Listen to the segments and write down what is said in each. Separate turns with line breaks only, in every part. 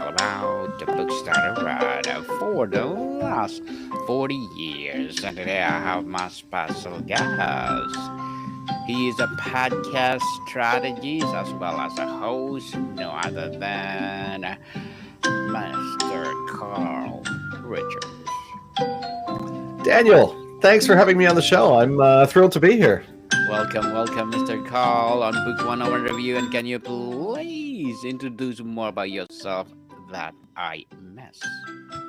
about the books that I read for the last 40 years. And today I have my special guest. He is a podcast strategist as well as a host, no other than Master Carl Richards.
Daniel, thanks for having me on the show. I'm thrilled to be here.
Welcome, Mr. Carl, on Book 101 Review. And can you please introduce more about yourself that I missed?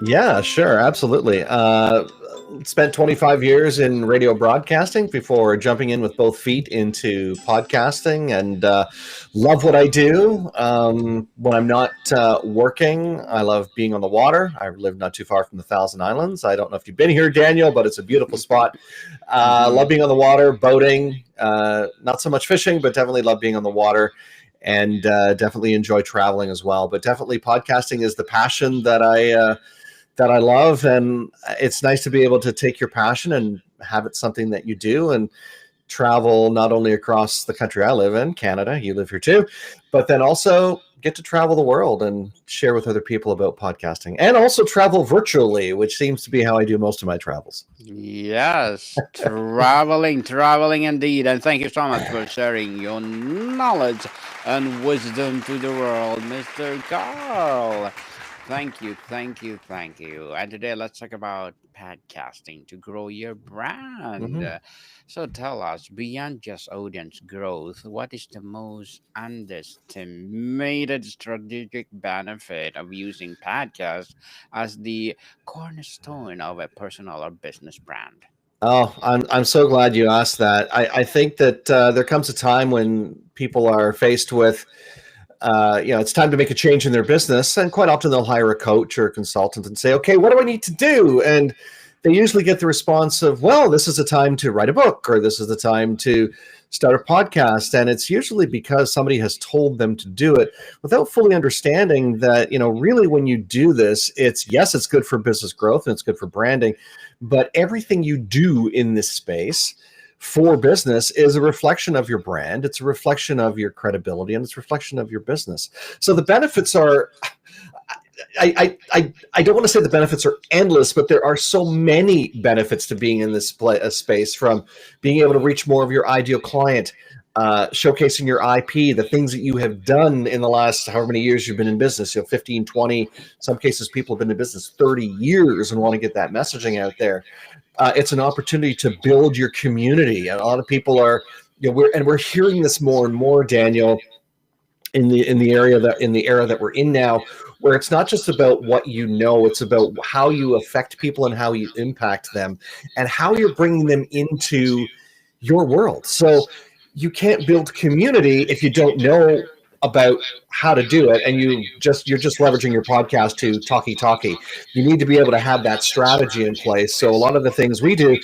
Yeah, sure, absolutely. Spent 25 years in radio broadcasting before jumping in with both feet into podcasting, and love what I do. When I'm not working, I love being on the water. I live not too far from the Thousand Islands. I don't know if you've been here, Daniel, but it's a beautiful spot. Love being on the water, boating, not so much fishing, but definitely love being on the water. And definitely enjoy traveling as well. But definitely podcasting is the passion that I love. And it's nice to be able to take your passion and have it something that you do and travel not only across the country I live in, Canada, you live here too, but then also get to travel the world and share with other people about podcasting, and also travel virtually, which seems to be how I do most of my travels.
Yes, traveling indeed. And thank you so much for sharing your knowledge and wisdom to the world, Mr. Carl. Thank you. And today let's talk about podcasting to grow your brand.
Mhm.
So tell us, beyond just audience growth, what is the most underestimated strategic benefit of using podcasts as the cornerstone of a personal or business brand?
Oh, I'm so glad you asked that. I think that there comes a time when people are faced with, it's time to make a change in their business, and quite often they'll hire a coach or a consultant and say, "Okay, what do I need to do?" And they usually get the response of, "Well, this is the time to write a book, or this is the time to start a podcast." And it's usually because somebody has told them to do it without fully understanding that, really when you do this, it's good for business growth and it's good for branding, but everything you do in this space for business is a reflection of your brand. It's a reflection of your credibility, and it's a reflection of your business. So the benefits are, I don't want to say the benefits are endless, but there are so many benefits to being in this space, from being able to reach more of your ideal client, showcasing your IP, the things that you have done in the last however many years you've been in business, 15, 20, some cases people have been in business 30 years and want to get that messaging out there. It's an opportunity to build your community. And a lot of people are, we're hearing this more and more, Daniel, in the era that we're in now, where it's not just about what you know, it's about how you affect people and how you impact them and how you're bringing them into your world. So you can't build community if you don't know about how to do it, and you're just leveraging your podcast to talkie. You need to be able to have that strategy in place. So a lot of the things we do,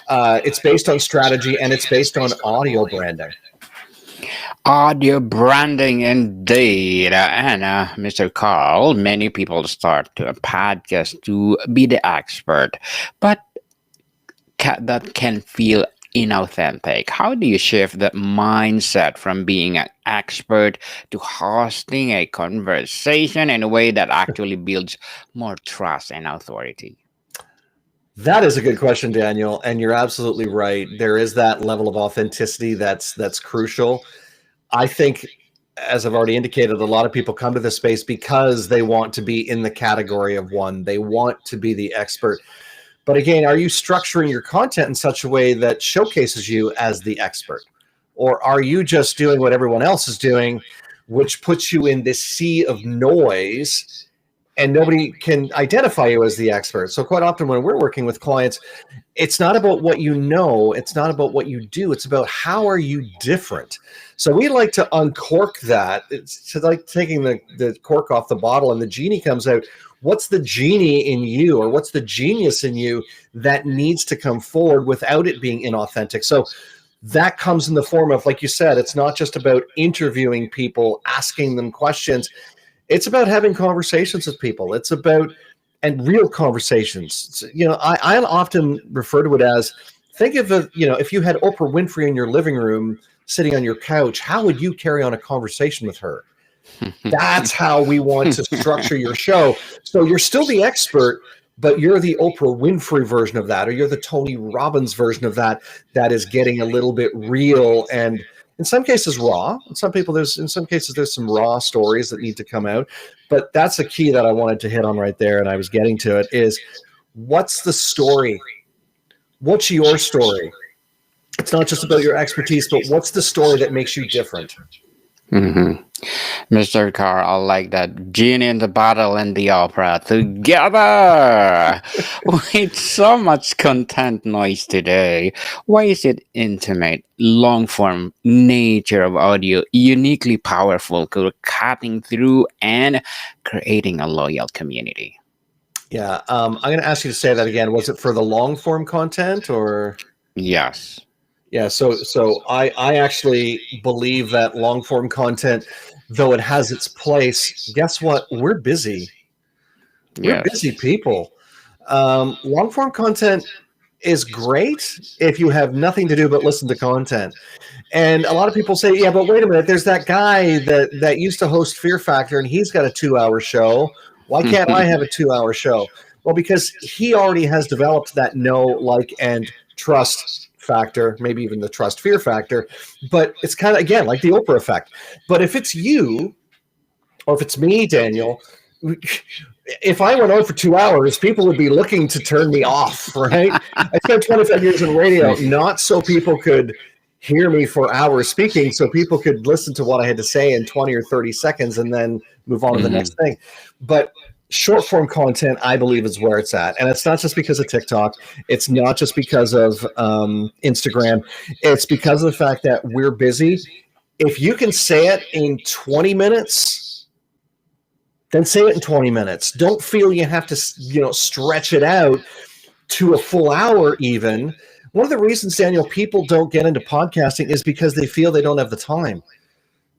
it's based on strategy, and it's based on audio branding.
Audio branding indeed. And Mr. Carl, many people start to a podcast to be the expert, but that can feel inauthentic. How do you shift that mindset from being an expert to hosting a conversation in a way that actually builds more trust and authority?
That is a good question, Daniel, and you're absolutely right. There is that level of authenticity that's crucial. I think, as I've already indicated, a lot of people come to this space because they want to be in the category of one. They want to be the expert. But again, are you structuring your content in such a way that showcases you as the expert? Or are you just doing what everyone else is doing, which puts you in this sea of noise and nobody can identify you as the expert? So quite often when we're working with clients, it's not about what you know, it's not about what you do, it's about how are you different. So we like to uncork that. It's like taking the cork off the bottle and the genie comes out. What's the genie in you, or what's the genius in you that needs to come forward without it being inauthentic? So that comes in the form of, like you said, it's not just about interviewing people, asking them questions. It's about having conversations with people. It's about, and real conversations. I often refer to it as, think of it, if you had Oprah Winfrey in your living room sitting on your couch, how would you carry on a conversation with her? That's how we want to structure your show. So you're still the expert, but you're the Oprah Winfrey version of that, or you're the Tony Robbins version of that, that is getting a little bit real and in some cases raw. In some cases there's some raw stories that need to come out. But that's a key that I wanted to hit on right there, and I was getting to it, is what's the story? What's your story? It's not just about your expertise, but what's the story that makes you different?
Mr. Carr, I like that. Genie in the bottle and the opera together. With so much content noise today, why is it intimate, long form nature of audio uniquely powerful, cutting through and creating a loyal community?
Yeah, I'm going to ask you to say that again. Was it for the long form content or?
Yes.
Yeah, so I actually believe that long form content, though it has its place, guess what? We're busy. We're
Yes.
busy people. Long form content is great if you have nothing to do but listen to content. And a lot of people say, yeah, but wait a minute, there's that guy that used to host Fear Factor and he's got a 2-hour show. Why can't I have a 2-hour show? Well, because he already has developed that know, like, and trust factor, maybe even the trust fear factor. But it's kind of, again, like the Oprah effect. But if it's you, or if it's me, Daniel, if I went on for 2 hours, people would be looking to turn me off, right? I spent 25 years in radio, not so people could hear me for hours speaking, so people could listen to what I had to say in 20 or 30 seconds and then move on to the next thing. But short form content, I believe, is where it's at. And it's not just because of TikTok. It's not just because of Instagram. It's because of the fact that we're busy. If you can say it in 20 minutes, then say it in 20 minutes. Don't feel you have to, stretch it out to a full hour even. One of the reasons, Daniel, people don't get into podcasting is because they feel they don't have the time.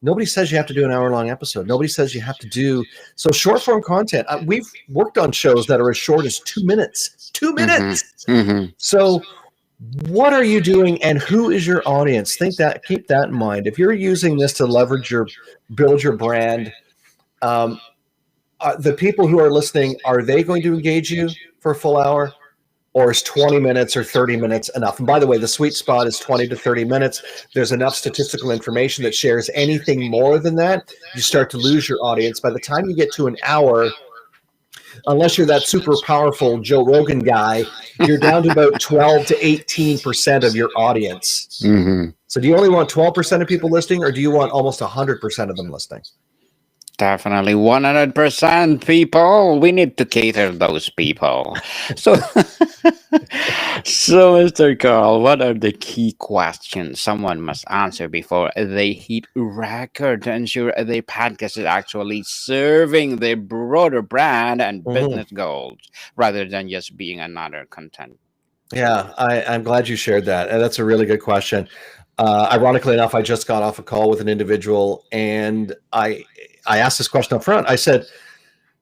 Nobody says you have to do an hour-long episode. Nobody says you have to do so short-form content. We've worked on shows that are as short as 2 minutes. 2 minutes. So what are you doing, and who is your audience? Keep that in mind. If you're using this to build your brand, the people who are listening, are they going to engage you for a full hour? Or is 20 minutes or 30 minutes enough? And by the way, the sweet spot is 20 to 30 minutes. There's enough statistical information that shares anything more than that, you start to lose your audience. By the time you get to an hour, unless you're that super powerful Joe Rogan guy, you're down to about 12 to 18% of your audience. So do you only want 12% of people listening, or do you want almost 100% of them listening?
Definitely 100% people. We need to cater those people. So, Mr. Carl, what are the key questions someone must answer before they hit record to ensure their podcast is actually serving their broader brand and business goals rather than just being another content?
Yeah, I'm glad you shared that. And that's a really good question. Ironically enough, I just got off a call with an individual, and I asked this question up front. I said,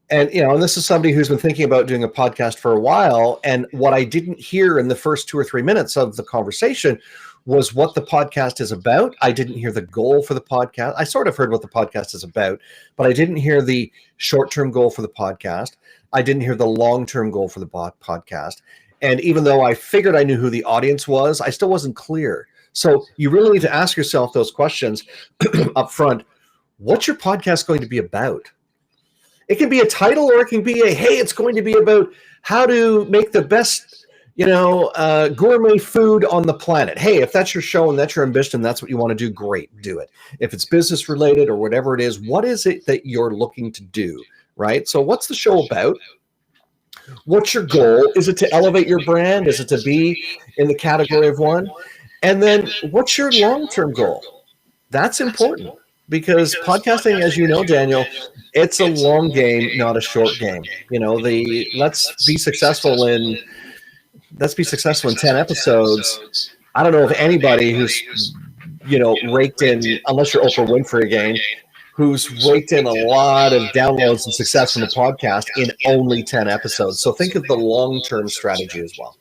and this is somebody who's been thinking about doing a podcast for a while. And what I didn't hear in the first 2 or 3 minutes of the conversation was what the podcast is about. I didn't hear the goal for the podcast. I sort of heard what the podcast is about, but I didn't hear the short-term goal for the podcast. I didn't hear the long-term goal for the podcast. And even though I figured I knew who the audience was, I still wasn't clear. So you really need to ask yourself those questions up front. What's your podcast going to be about? It can be a title, or it can be it's going to be about how to make the best, gourmet food on the planet. Hey, if that's your show and that's your ambition, that's what you want to do, great, do it. If it's business related or whatever it is, what is it that you're looking to do, right? So what's the show about? What's your goal? Is it to elevate your brand? Is it to be in the category of one? And then what's your long-term goal? That's important, because podcasting, as you know, Daniel, it's a long game, not a short game. Let's be successful in 10 episodes. I don't know of anybody who's, raked in, unless you're Oprah Winfrey again, who's raked in a lot of downloads and success from the podcast in only 10 episodes. So think of the long-term strategy as well.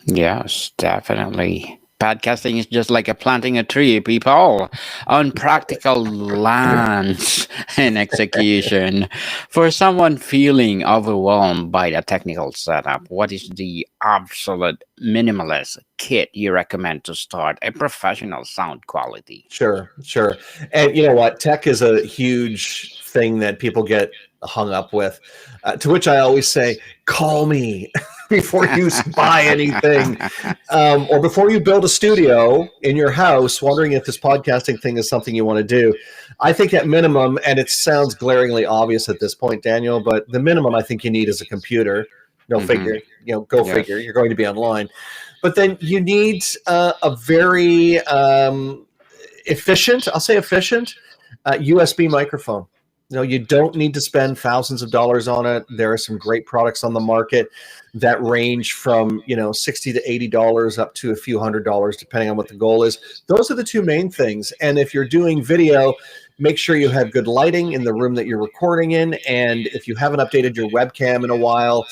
Yes, definitely. Podcasting is just like a planting a tree, people, on practical lands and execution. For someone feeling overwhelmed by the technical setup, what is the absolute minimalist kit you recommend to start a professional sound quality?
Sure, sure. And you know what? Tech is a huge thing that people get hung up with. To which I always say, call me before you buy anything, or before you build a studio in your house, wondering if this podcasting thing is something you want to do. I think at minimum, and it sounds glaringly obvious at this point, Daniel, but the minimum I think you need is a computer. No
Hmm.
figure, go
Yes.
figure. You're going to be online. But then you need a very efficient, I'll say efficient, USB microphone. You don't need to spend thousands of dollars on it. There are some great products on the market that range from $60 to $80 up to a few $100s, depending on what the goal is. Those are the two main things. And if you're doing video, make sure you have good lighting in the room that you're recording in. And if you haven't updated your webcam in a while,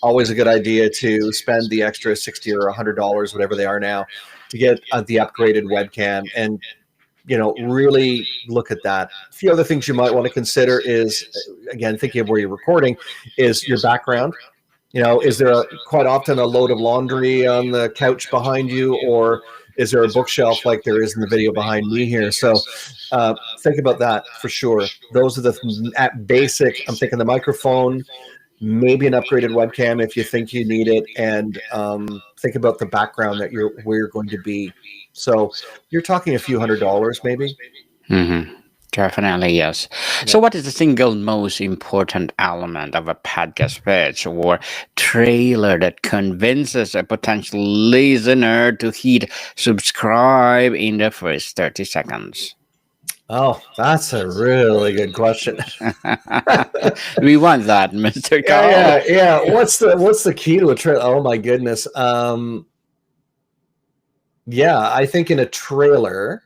always a good idea to spend the extra $60 or $100, whatever they are now, to get the upgraded webcam. And really look at that. A few other things you might want to consider is, again, thinking of where you're recording, is your background. Is there quite often a load of laundry on the couch behind you, or is there a bookshelf like there is in the video behind me here? So think about that for sure. Those are at basic. I'm thinking the microphone, maybe an upgraded webcam if you think you need it, and think about the background where you're going to be. So you're talking a few $100s maybe.
Hmm. Definitely, yes.
Yeah.
So, what is the single most important element of a podcast pitch or trailer that convinces a potential listener to hit subscribe in the first 30 seconds?
Oh, that's a really good question.
We want that, Mr. Carl.
Yeah. What's the key to a trailer? Oh my goodness. Yeah, I think in a trailer,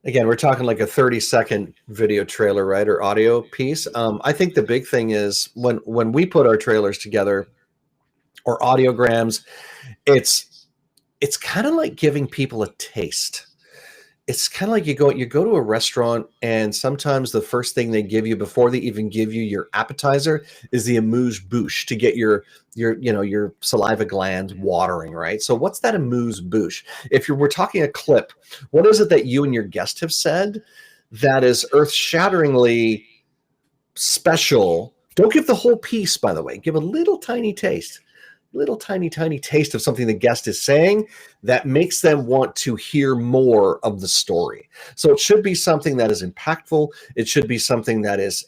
again, we're talking like a 30-second video trailer, right, or audio piece. I think the big thing is when we put our trailers together or audiograms, it's kind of like giving people a taste. It's kind of like you go to a restaurant, and sometimes the first thing they give you before they even give you your appetizer is the amuse bouche to get your saliva glands watering, right? So what's that amuse bouche? If we're talking a clip, what is it that you and your guest have said that is earth-shatteringly special? Don't give the whole piece, by the way. Give a little tiny taste. Little tiny taste of something the guest is saying that makes them want to hear more of the story. So it should be something that is impactful. It should be something that is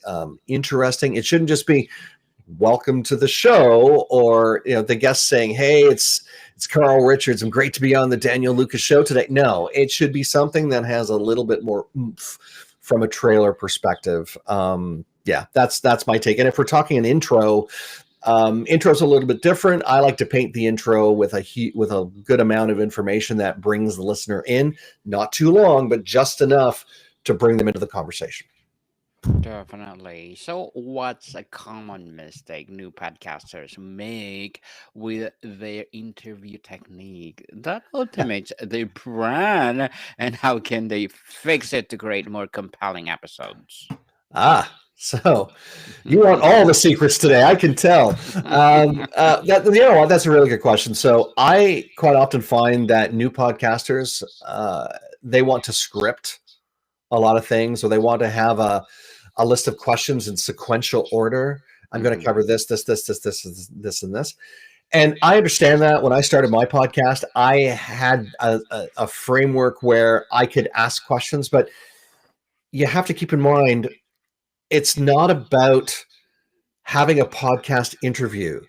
interesting. It shouldn't just be welcome to the show, or the guest saying, hey, it's Carl Richards, I'm great to be on the Daniel Lucas show today. No, it should be something that has a little bit more oomph from a trailer perspective. Yeah, that's my take. And if we're talking an intro, intro's a little bit different. I like to paint the intro with a good amount of information that brings the listener in, not too long, but just enough to bring them into the conversation.
Definitely. So, what's a common mistake new podcasters make with their interview technique that ultimates their brand, and how can they fix it to create more compelling episodes?
So you want all the secrets today, I can tell. That's a really good question. So I quite often find that new podcasters, they want to script a lot of things, or they want to have a list of questions in sequential order. I'm going to
Mhm.
cover this, and this. And I understand that. When I started my podcast, I had a framework where I could ask questions, but you have to keep in mind, it's not about having a podcast interview.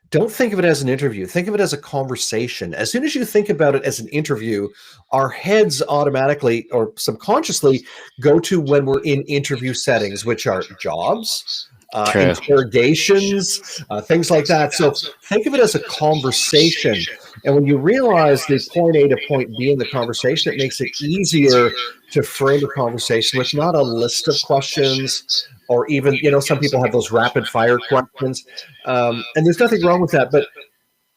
Don't think of it as an interview. Think of it as a conversation. As soon as you think about it as an interview, our heads automatically or subconsciously go to when we're in interview settings, which are jobs,
True.
interrogations, things like that. So think of it as a conversation. And when you realize the point A to point B in the conversation, it makes it easier to frame a conversation with not a list of questions, or even, some people have those rapid fire questions. And there's nothing wrong with that. But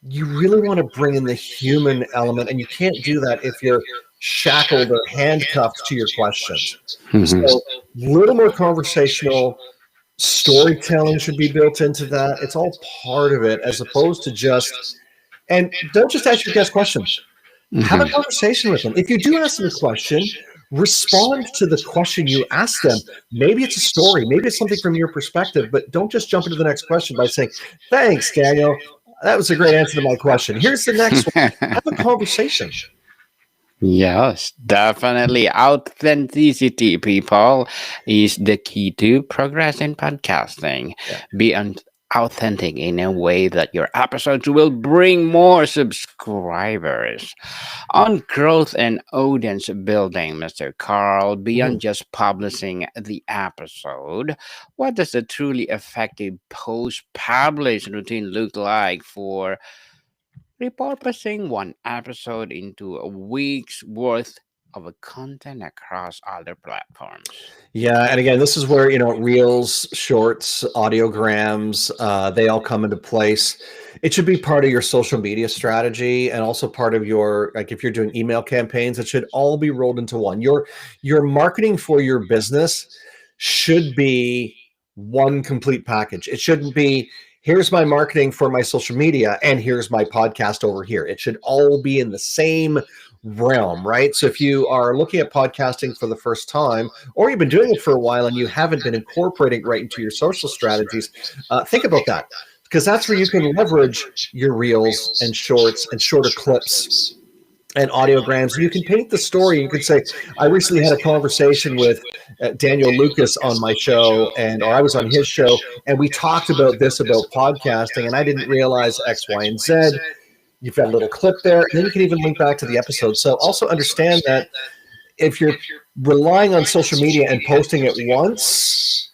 you really want to bring in the human element, and you can't do that if you're shackled or handcuffed to your questions.
Mhm.
So, a little more conversational storytelling should be built into that. It's all part of it, as opposed to just, and don't just ask your guest questions. Have a
Mhm.
conversation with them. If you do ask them a question, respond to the question you ask them. Maybe it's a story, maybe it's something from your perspective, but don't just jump into the next question by saying, "Thanks, Daniel. That was a great answer to my question. Here's the next one." Have a conversation.
Yes, definitely. Authenticity, people, is the key to progress in podcasting.
Yeah.
Be authentic in a way that your episodes will bring more subscribers. On growth and audience building, Mr. Carl,
Mhm.
beyond just publishing the episode, what does a truly effective post publish routine look like for repurposing one episode into a week's worth of a content across other platforms?
Yeah, and again, this is where reels, shorts, audiograms, they all come into place. It should be part of your social media strategy, and also part of your, like, if you're doing email campaigns, it should all be rolled into one. Your marketing for your business should be one complete package. It shouldn't be, here's my marketing for my social media and here's my podcast over here. It should all be in the same realm, right? So if you are looking at podcasting for the first time, or you've been doing it for a while and you haven't been incorporating it right into your social strategies, think about that, because that's where you can leverage your reels and shorts and shorter clips and audiograms. You can paint the story. You can say, I recently had a conversation with Daniel Lucas on my show, or I was on his show, and we talked about this, about podcasting, and I didn't realize X, Y, and Z. You've got a little clip there, and then you can even link back to the episode. So also understand that if you're relying on social media and posting it once,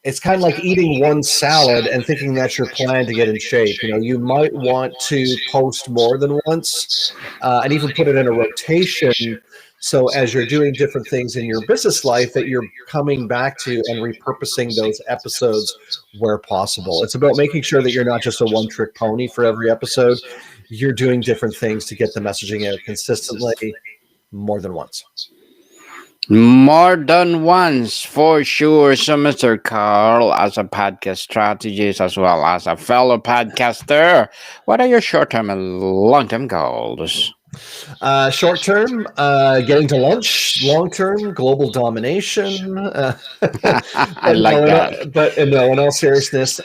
it's kind of like eating one salad and thinking that's your plan to get in shape. You might want to post more than once, and even put it in a rotation. So as you're doing different things in your business life, that you're coming back to and repurposing those episodes where possible. It's about making sure that you're not just a one-trick pony for every episode. You're doing different things to get the messaging out consistently more than once.
More than once, for sure. So, Mr. Carl, as a podcast strategist as well as a fellow podcaster, what are your short term and long term goals?
Short term, getting to lunch. Long term, global domination. But
I like that.
no, in all seriousness,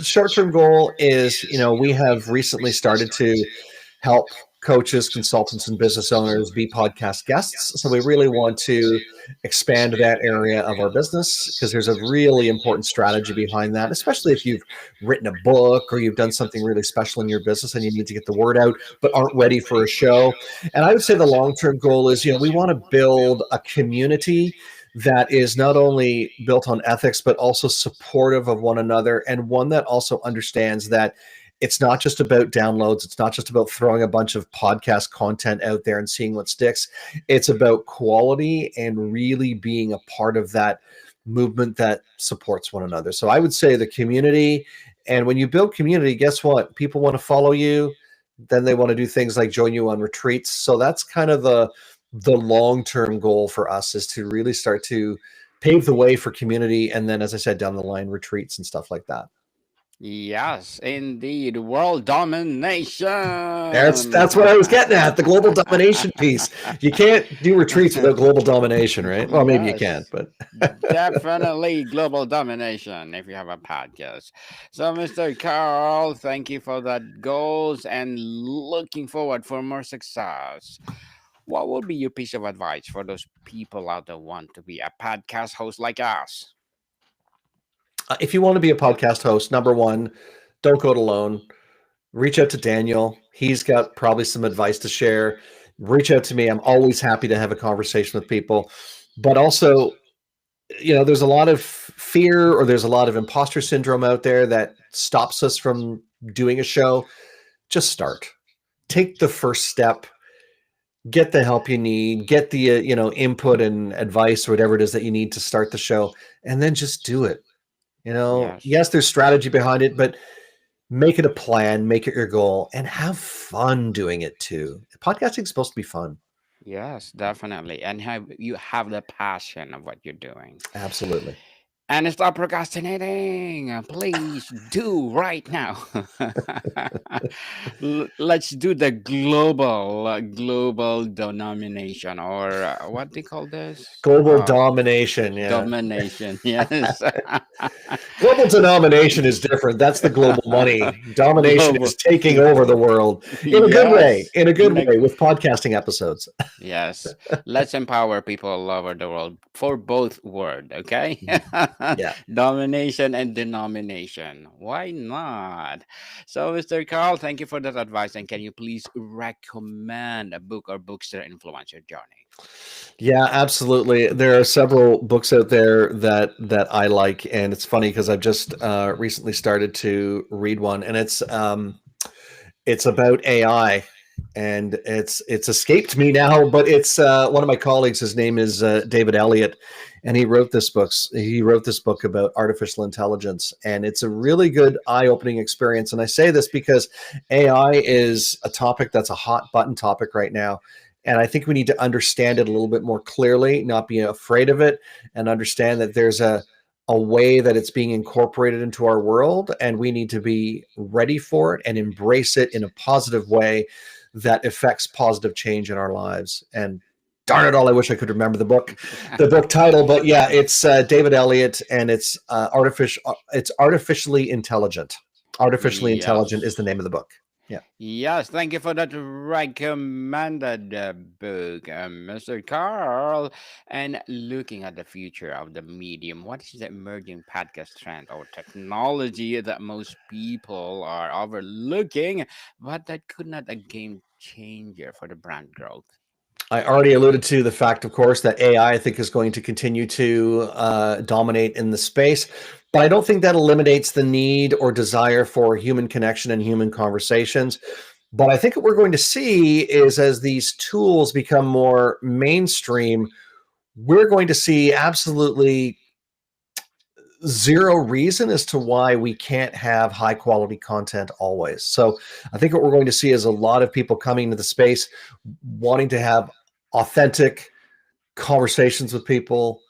short term goal is, we have recently started to help coaches, consultants, and business owners be podcast guests. So we really want to expand that area of our business, because there's a really important strategy behind that, especially if you've written a book or you've done something really special in your business and you need to get the word out but aren't ready for a show. And I would say the long-term goal is, we want to build a community that is not only built on ethics, but also supportive of one another, and one that also understands that it's not just about downloads. It's not just about throwing a bunch of podcast content out there and seeing what sticks. It's about quality and really being a part of that movement that supports one another. So I would say the community. And when you build community, guess what? People want to follow you. Then they want to do things like join you on retreats. So that's kind of the long-term goal for us, is to really start to pave the way for community. And then, as I said, down the line, retreats and stuff like that.
Yes, indeed. World domination.
That's what I was getting at, the global domination piece. You can't do retreats without global domination, right? Well, maybe you can,
Yes,
but
definitely global domination if you have a podcast. So, Mr. Carl, thank you for that goals and looking forward for more success. What would be your piece of advice for those people out there who want to be a podcast host like us?
if you want to be a podcast host, number one, don't go it alone. Reach out to Daniel. He's got probably some advice to share. Reach out to me. I'm always happy to have a conversation with people. But also, there's a lot of fear, or there's a lot of imposter syndrome out there that stops us from doing a show. Just start. Take the first step. Get the help you need. Get the input and advice, or whatever it is that you need to start the show, and then just do it.
Yes.
Yes, there's strategy behind it, but Make it a plan, make it your goal, and have fun doing it too. Podcasting is supposed to be fun.
Yes, definitely. And have you have the passion of what you're doing.
Absolutely.
And stop procrastinating. Please do right now. Let's do the global denomination, or what do you call this?
Global domination. Yeah.
Domination. Yes.
Global denomination is different. That's the global money. Domination
Global.
is taking over the world in a good way,
Yes.
in a good
In a
way with podcasting episodes.
Yes, let's empower people all over the world for both word, okay?
Yeah.
Domination and denomination. Why not? So, Mr. Carl, thank you for that advice. And can you please recommend a book or books that influence your journey?
Yeah, absolutely. There are several books out there that I like, and it's funny because I've just recently started to read one, and it's about AI, and it's escaped me now, but it's one of my colleagues. His name is David Elliott, and he wrote this book about artificial intelligence, and it's a really good eye-opening experience. And I say this because AI is a topic that's a hot button topic right now. And I think we need to understand it a little bit more clearly, not be afraid of it, and understand that there's a way that it's being incorporated into our world, and we need to be ready for it and embrace it in a positive way that affects positive change in our lives. And darn it all, I wish I could remember the book title, but yeah, it's David Elliott, and it's artificially intelligent. Artificially intelligent is
Yes.
the name of the book. Yeah.
Yes, thank you for that recommended book, Mr. Carl. And looking at the future of the medium, what is the emerging podcast trend or technology that most people are overlooking, but that could not a game changer for the brand growth?
I already alluded to the fact, of course, that AI, I think, is going to continue to dominate in the space, but I don't think that eliminates the need or desire for human connection and human conversations. But I think what we're going to see is as these tools become more mainstream, we're going to see absolutely zero reason as to why we can't have high quality content always. So I think what we're going to see is a lot of people coming into the space wanting to have authentic conversations with people,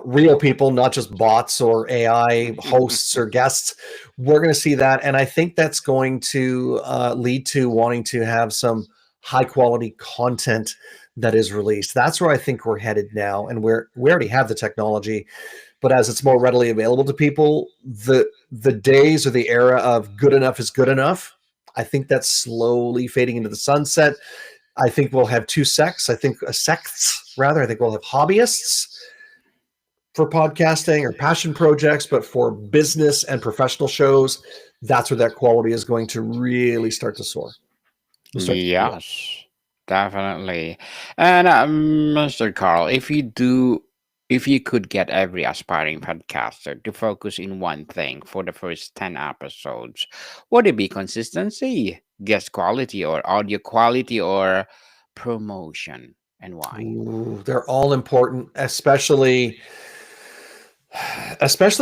real people, not just bots or AI hosts or guests. We're going to see that. And I think that's going to lead to wanting to have some high quality content that is released. That's where I think we're headed now. And we already have the technology, but as it's more readily available to people, the days or the era of good enough is good enough, I think that's slowly fading into the sunset. I think we'll have two sects. I think sects rather. I think we'll have hobbyists for podcasting or passion projects, but for business and professional shows, that's where that quality is going to really start to soar. We'll start to grow.
Yes, definitely. And Mr. Carl, if you could get every aspiring podcaster to focus in one thing for the first 10 episodes, would it be consistency, guest quality, or audio quality, or promotion, and why?
Ooh, they're all important, especially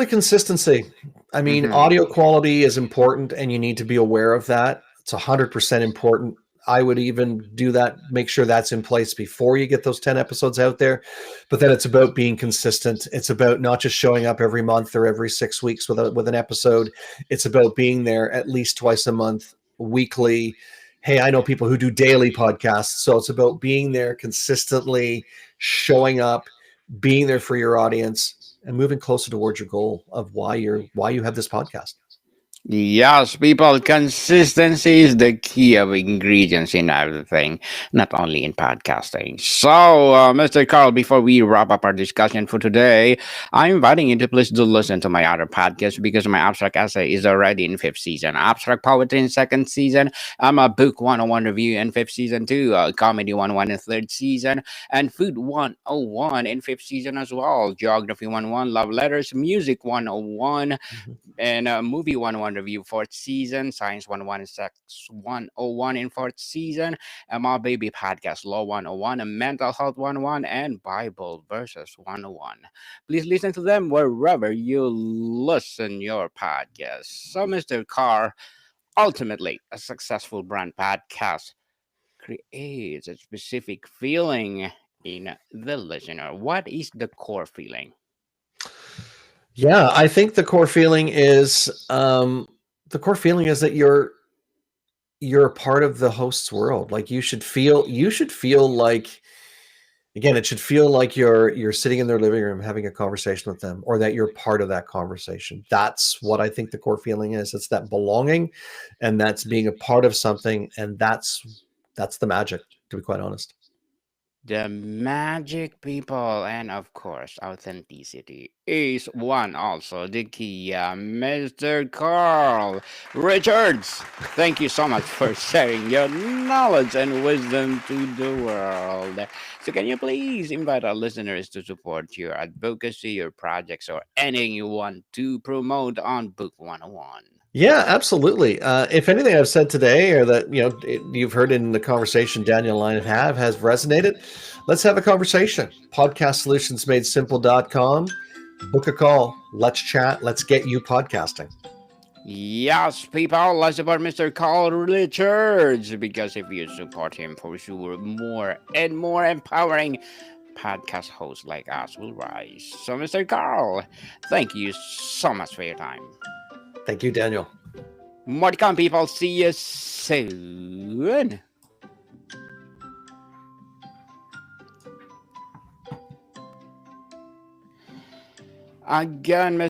consistency. I mean,
Mm-hmm.
audio quality is important, and you need to be aware of that. It's 100% important. I would even do that, make sure that's in place before you get those 10 episodes out there. But then it's about being consistent. It's about not just showing up every month or every 6 weeks with an episode. It's about being there at least twice a month, weekly. Hey, I know people who do daily podcasts. So it's about being there consistently, showing up, being there for your audience, and moving closer towards your goal of why you have this podcast.
Yes, people, consistency is the key of ingredients in everything, not only in podcasting. So, Mr. Carl, before we wrap up our discussion for today, I'm inviting you to please do listen to my other podcast because my abstract essay is already in fifth season, abstract poetry in second season, I'm a book 101 review in fifth season too, comedy 101 in third season, and food 101 in fifth season as well, geography 101, love letters, music 101,
Mhm.
and movie 101 review fourth season, science 101 and sex 101 in fourth season, and my baby podcast law 101 and mental health 101 and bible verses 101. Please listen to them wherever you listen your podcast. So, Mr. Carr, Ultimately, a successful brand podcast creates a specific feeling in the listener. What is the core feeling?
Yeah, I think the core feeling is that you're a part of the host's world. Like you should feel like, again, it should feel like you're sitting in their living room having a conversation with them, or that you're part of that conversation. That's what I think the core feeling is. It's that belonging, and that's being a part of something, and that's the magic, to be quite honest.
The magic, people, and of course, authenticity is one also the key. Mr. Carl Richards, thank you so much for sharing your knowledge and wisdom to the world. So, can you please invite our listeners to support your advocacy, your projects, or anything you want to promote on Book 101?
Yeah, absolutely. If anything I've said today, or that you've heard in the conversation Daniel and I have has resonated, let's have a conversation. Podcastsolutionsmadesimple.com. Book a call. Let's chat. Let's get you podcasting.
Yes, people, let's support Mr. Carl Richards because if you support him, for sure, more and more empowering podcast hosts like us will rise. So, Mr. Carl, thank you so much for your time.
Thank you, Daniel.
More to come, people. See you soon. Again,